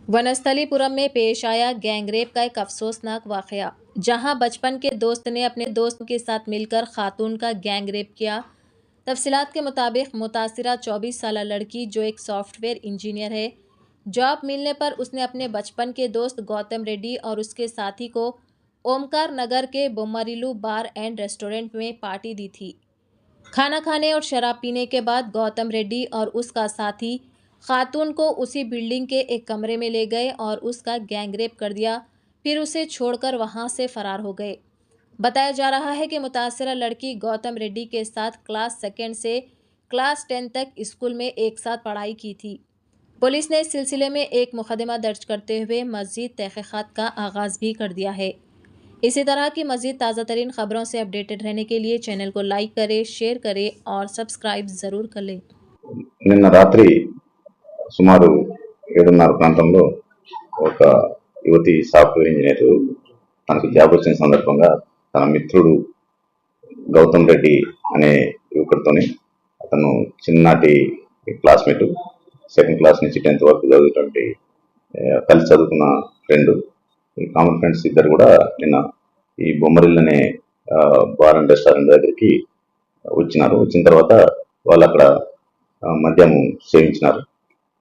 वनस्थलीपुरम में पेश आया गैंगरेप का एक अफसोसनाक वाकया, जहां बचपन के दोस्त ने अपने दोस्त के साथ मिलकर खातून का गैंगरेप किया। तफसीलात के मुताबिक मुतासिरा 24 साल लड़की जो एक सॉफ्टवेयर इंजीनियर है, जॉब मिलने पर उसने अपने बचपन के दोस्त गौतम रेड्डी और उसके साथी को ओमकार नगर के बोमरिलू बार एंड रेस्टोरेंट में पार्टी दी थी। खाना खाने और शराब पीने के बाद गौतम रेड्डी और उसका साथी खातून को उसी बिल्डिंग के एक कमरे में ले गए और उसका गैंगरेप कर दिया, फिर उसे छोड़कर वहां से फरार हो गए। बताया जा रहा है कि मुतासिरा लड़की गौतम रेड्डी के साथ क्लास 2 से क्लास 10 तक स्कूल में एक साथ पढ़ाई की थी। पुलिस ने इस सिलसिले में एक मुकदमा दर्ज करते हुए मज़ीद तहक़ीक़ात का आगाज़ भी कर दिया है। इसी तरह की मज़ीद ताज़ा तरीन खबरों से अपडेटेड रहने के लिए चैनल को लाइक करें, शेयर करें और सब्सक्राइब ज़रूर कर लें। నిన్న రాత్రి సుమారు 7:30 ప్రాంతంలో ఒక యువతి సాఫ్ట్వేర్ ఇంజనీర్ తనకు జాబ్ వచ్చిన సందర్భంగా తన మిత్రుడు గౌతమ్ రెడ్డి అనే యువకుడితోని, అతను చిన్ననాటి క్లాస్మేట్, 2nd క్లాస్ నుంచి 10th వరకు చదివేటువంటి కలిసి చదువుకున్న ఫ్రెండ్, ఈ కామన్ ఫ్రెండ్స్ ఇద్దరు కూడా నిన్న ఈ బొమ్మరిల్ అనే బార్ అండ్ రెస్టారెంట్ దగ్గరికి వచ్చినారు. వచ్చిన తర్వాత వాళ్ళు అక్కడ మద్యం సేవించినారు.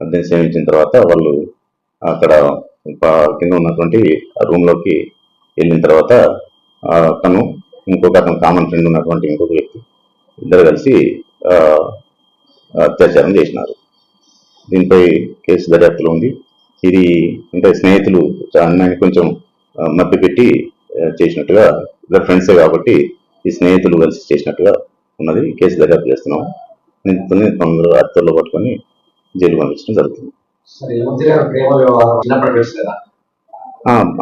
మద్యం సేవించిన తర్వాత వాళ్ళు అక్కడ కింద ఉన్నటువంటి రూమ్లోకి వెళ్ళిన తర్వాత అతను అతను కామన్ ఫ్రెండ్ ఉన్నటువంటి ఇంకొక వ్యక్తి ఇద్దరు కలిసి అత్యాచారం చేసినారు. దీనిపై కేసు దర్యాప్తులో ఉంది. ఇది అంటే స్నేహితులు అన్నాన్ని కొంచెం మభ్య పెట్టి చేసినట్టుగా, ఇద్దరు ఫ్రెండ్సే కాబట్టి ఈ స్నేహితులు కలిసి చేసినట్టుగా ఉన్నది. కేసు దర్యాప్తు చేస్తున్నాము. నిందితుల్ని తొందరగా అత్తర్లో పట్టుకొని జైలు పంపించడం జరుగుతుంది.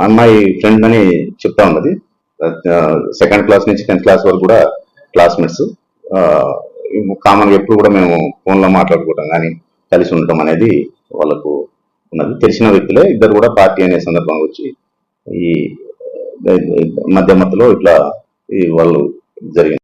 అమ్మాయి ఫ్రెండ్ అని చెప్తా ఉన్నది. 2nd క్లాస్ నుంచి 10th క్లాస్ వరకు కూడా క్లాస్మేట్స్. కామన్గా ఎప్పుడు కూడా మేము ఫోన్లో మాట్లాడుకోవటం కానీ కలిసి ఉండటం అనేది వాళ్ళకు ఉన్నది. తెలిసిన వ్యక్తులే ఇద్దరు కూడా పార్టీ అనే సందర్భంగా వచ్చి ఈ మధ్యమత్తులో ఇట్లా వాళ్ళు జరిగింది.